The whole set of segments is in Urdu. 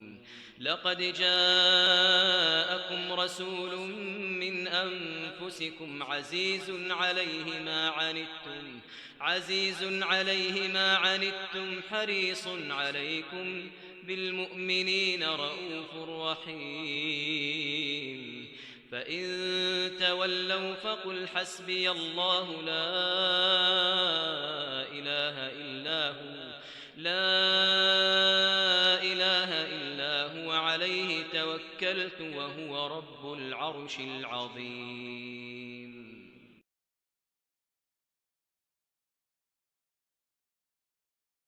لقد جاءكم رسول من أنفسكم عزيز عليه ما عنتم حريص عليكم بالمؤمنين رؤوف رحيم فإن تولوا فقل حسبي الله لا إله إلا هو عليه توكلت وهو رب العرش العظيم.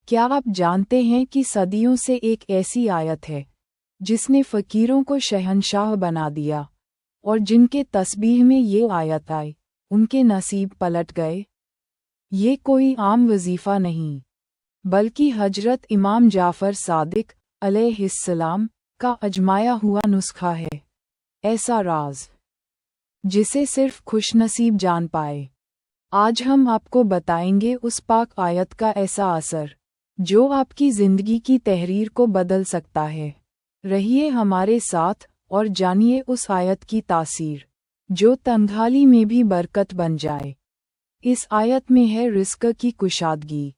کیا آپ جانتے ہیں کہ صدیوں سے ایک ایسی آیت ہے جس نے فقیروں کو شہنشاہ بنا دیا، اور جن کے تسبیح میں یہ آیت آئی ان کے نصیب پلٹ گئے؟ یہ کوئی عام وظیفہ نہیں، بلکہ حضرت امام جعفر صادق علیہ السلام کا اجمایا ہوا نسخہ ہے، ایسا راز جسے صرف خوش نصیب جان پائے۔ آج ہم آپ کو بتائیں گے اس پاک آیت کا ایسا اثر جو آپ کی زندگی کی تحریر کو بدل سکتا ہے۔ رہیے ہمارے ساتھ اور جانیے اس آیت کی تاثیر جو تنگحالی میں بھی برکت بن جائے۔ اس آیت میں ہے رزق کی کشادگی،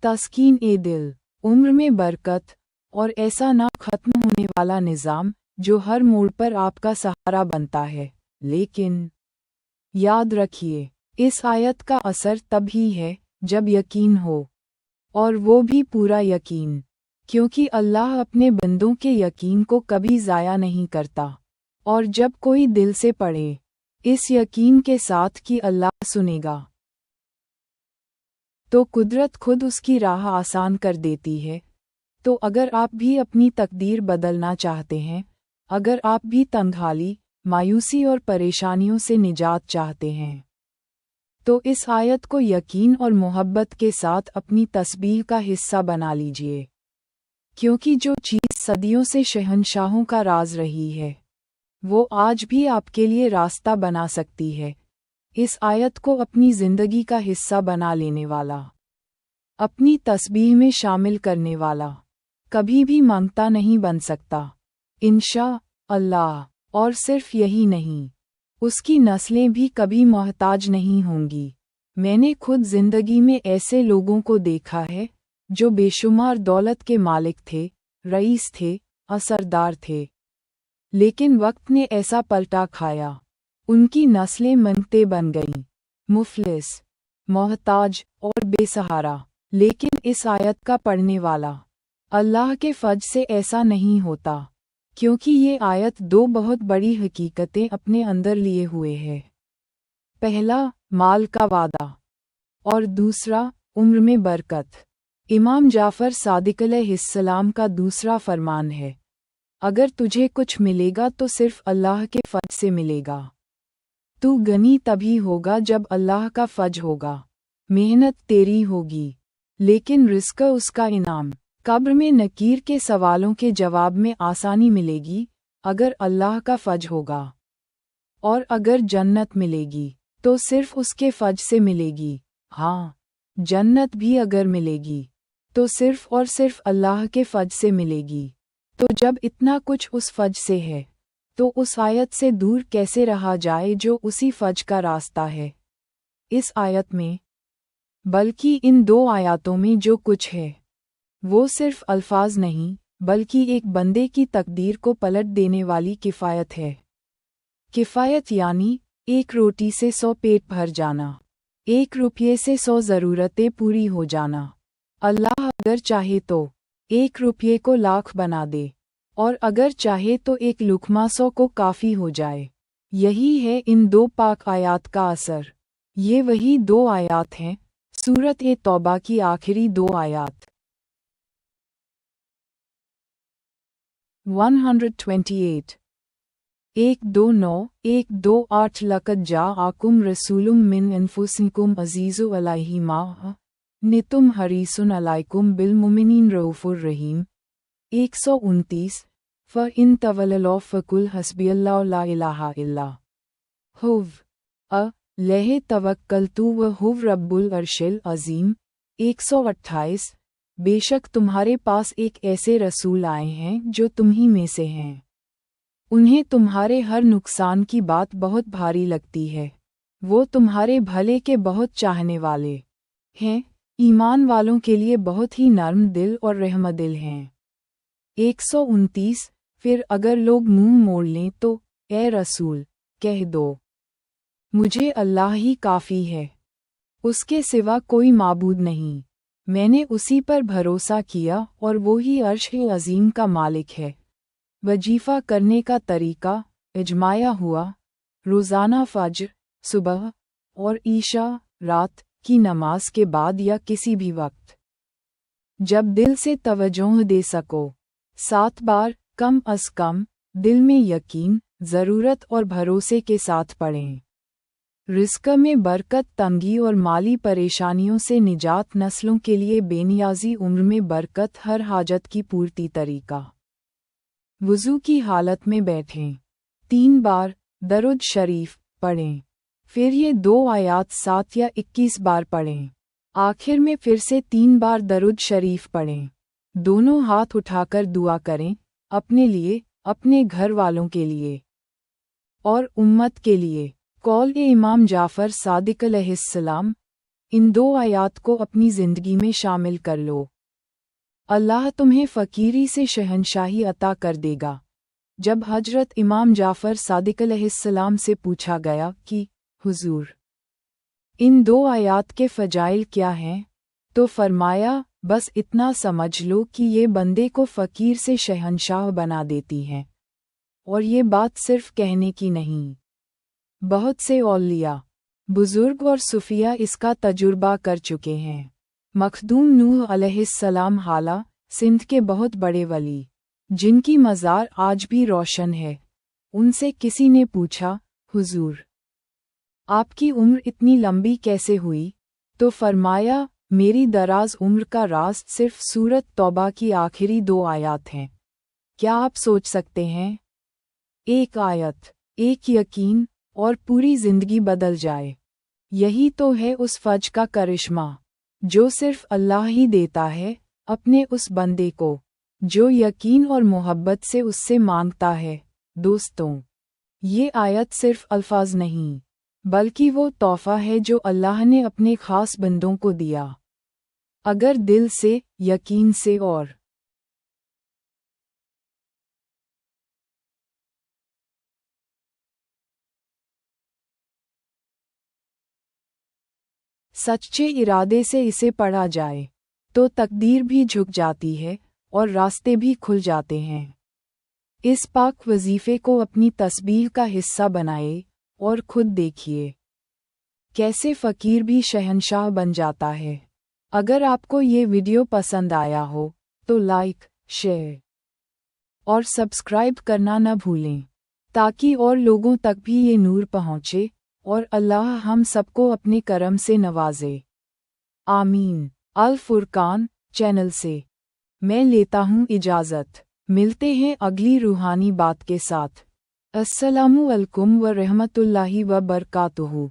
تسکین دل، عمر میں برکت، اور ایسا نہ ختم ہونے والا نظام جو ہر موڑ پر آپ کا سہارا بنتا ہے۔ لیکن یاد رکھیے، اس آیت کا اثر تب ہی ہے جب یقین ہو، اور وہ بھی پورا یقین، کیونکہ اللہ اپنے بندوں کے یقین کو کبھی ضائع نہیں کرتا، اور جب کوئی دل سے پڑھے اس یقین کے ساتھ کہ اللہ سنے گا، تو قدرت خود اس کی راہ آسان کر دیتی ہے۔ تو اگر آپ بھی اپنی تقدیر بدلنا چاہتے ہیں، اگر آپ بھی تنگحالی، مایوسی اور پریشانیوں سے نجات چاہتے ہیں، تو اس آیت کو یقین اور محبت کے ساتھ اپنی تسبیح کا حصہ بنا لیجئے، کیونکہ جو چیز صدیوں سے شہنشاہوں کا راز رہی ہے وہ آج بھی آپ کے لیے راستہ بنا سکتی ہے۔ اس آیت کو اپنی زندگی کا حصہ بنا لینے والا، اپنی تسبیح میں شامل کرنے والا، کبھی بھی مانگتا نہیں بن سکتا، انشاء اللہ۔ اور صرف یہی نہیں، اس کی نسلیں بھی کبھی محتاج نہیں ہوں گی۔ میں نے خود زندگی میں ایسے لوگوں کو دیکھا ہے جو بے شمار دولت کے مالک تھے، رئیس تھے، اثردار تھے، لیکن وقت نے ایسا پلٹا کھایا، ان کی نسلیں منگتے بن گئیں، مفلس، محتاج اور بے سہارا۔ لیکن اس آیت کا پڑھنے والا اللہ کے فضل سے ایسا نہیں ہوتا، کیونکہ یہ آیت دو بہت بڑی حقیقتیں اپنے اندر لیے ہوئے ہے۔ پہلا، مال کا وعدہ، اور دوسرا، عمر میں برکت۔ امام جعفر صادق علیہ السلام کا دوسرا فرمان ہے، اگر تجھے کچھ ملے گا تو صرف اللہ کے فضل سے ملے گا۔ تو غنی تبھی ہوگا جب اللہ کا فضل ہوگا، محنت تیری ہوگی، لیکن رزق اس کا انعام۔ قبر میں نکیر کے سوالوں کے جواب میں آسانی ملے گی اگر اللہ کا فضل ہوگا، اور اگر جنت ملے گی تو صرف اس کے فضل سے ملے گی۔ ہاں، جنت بھی اگر ملے گی تو صرف اور صرف اللہ کے فضل سے ملے گی۔ تو جب اتنا کچھ اس فضل سے ہے تو اس آیت سے دور کیسے رہا جائے جو اسی فضل کا راستہ ہے؟ اس آیت میں، بلکہ ان دو آیاتوں میں جو کچھ ہے وہ صرف الفاظ نہیں، بلکہ ایک بندے کی تقدیر کو پلٹ دینے والی کفایت ہے۔ کفایت یعنی ایک روٹی سے 100 پیٹ بھر جانا، 1 روپیے سے 100 ضرورتیں پوری ہو جانا۔ اللہ اگر چاہے تو 1 روپیے کو لاکھ بنا دے، اور اگر چاہے تو 1 لقمہ 100 کو کافی ہو جائے۔ یہی ہے ان دو پاک آیات کا اثر۔ یہ وہی 2 آیات ہیں، سورۃ توبہ کی آخری 2 آیات۔ 128 129-128 لقد جاءکم رسول من انفسکم عزیز علیہ ما عنتم حریص علیکم بالمؤمنین رؤوف الرحیم۔ 129 فَإِن تَوَلَّوْا فَقُلْ حَسْبِيَ اللَّهُ لَا إِلَٰهَ إِلَّا هُوَ عَلَيْهِ تَوَكَّلْتُ وَهُوَ رَبُّ الْعَرْشِ الْعَظِيمِ۔ 128 بے شک تمہارے پاس ایک ایسے رسول آئے ہیں جو تمہیں میں سے ہیں، انہیں تمہارے ہر نقصان کی بات بہت بھاری لگتی ہے، وہ تمہارے بھلے کے بہت چاہنے والے ہیں، ایمان والوں کے لیے بہت ہی نرم دل اور رحم دل ہیں۔ 129 پھر اگر لوگ منہ موڑ لیں تو اے رسول کہہ دو، مجھے اللہ ہی کافی ہے، اس کے سوا کوئی معبود نہیں، میں نے اسی پر بھروسہ کیا اور وہی عرش عظیم کا مالک ہے۔ وظیفہ کرنے کا طریقہ اجماع ہوا، روزانہ فجر، صبح اور عشاء، رات کی نماز کے بعد یا کسی بھی وقت جب دل سے توجہ دے سکو، 7 بار کم از کم دل میں یقین، ضرورت اور بھروسے کے ساتھ پڑھیں۔ رزق میں برکت، تنگی اور مالی پریشانیوں سے نجات، نسلوں کے لیے بے نیازی، عمر میں برکت، ہر حاجت کی پورتی، طریقہ وضو کی حالت میں بیٹھیں، 3 بار درود شریف پڑھیں، پھر یہ 2 آیات 7 یا 21 بار پڑھیں، آخر میں پھر سے 3 بار درود شریف پڑھیں، دونوں ہاتھ اٹھا کر دعا کریں، اپنے لیے، اپنے گھر والوں کے لیے اور امت کے لیے۔ قول امام جعفر صادق علیہ السلام، ان 2 آیات کو اپنی زندگی میں شامل کر لو، اللہ تمہیں فقیری سے شہنشاہی عطا کر دے گا۔ جب حضرت امام جعفر صادق علیہ السلام سے پوچھا گیا کہ حضور، ان 2 آیات کے فضائل کیا ہیں، تو فرمایا، بس اتنا سمجھ لو کہ یہ بندے کو فقیر سے شہنشاہ بنا دیتی ہیں، اور یہ بات صرف کہنے کی نہیں، بہت سے اولیاء، بزرگ اور صوفیاء اس کا تجربہ کر چکے ہیں۔ مخدوم نوح علیہ السلام حالہ سندھ کے بہت بڑے ولی، جن کی مزار آج بھی روشن ہے، ان سے کسی نے پوچھا، حضور، آپ کی عمر اتنی لمبی کیسے ہوئی؟ تو فرمایا، میری دراز عمر کا راز صرف سورۃ توبہ کی آخری 2 آیات ہیں۔ کیا آپ سوچ سکتے ہیں؟ 1 آیت، 1 یقین، اور پوری زندگی بدل جائے۔ یہی تو ہے اس فضل کا کرشمہ جو صرف اللہ ہی دیتا ہے اپنے اس بندے کو جو یقین اور محبت سے اس سے مانگتا ہے۔ دوستوں، یہ آیت صرف الفاظ نہیں، بلکہ وہ تحفہ ہے جو اللہ نے اپنے خاص بندوں کو دیا۔ اگر دل سے، یقین سے اور سچے ارادے سے اسے پڑھا جائے تو تقدیر بھی جھک جاتی ہے اور راستے بھی کھل جاتے ہیں۔ اس پاک وظیفے کو اپنی تسبیح کا حصہ بنائے اور خود دیکھیے کیسے فقیر بھی شہنشاہ بن جاتا ہے۔ اگر آپ کو یہ ویڈیو پسند آیا ہو تو لائک، شیئر اور سبسکرائب کرنا نہ بھولیں تاکہ اور لوگوں تک بھی یہ نور پہنچے اور اللہ ہم سب کو اپنے کرم سے نوازے۔ آمین۔ الفرقان چینل سے میں لیتا ہوں اجازت، ملتے ہیں اگلی روحانی بات کے ساتھ۔ السلام علیکم ورحمۃ اللہ وبرکاتہ۔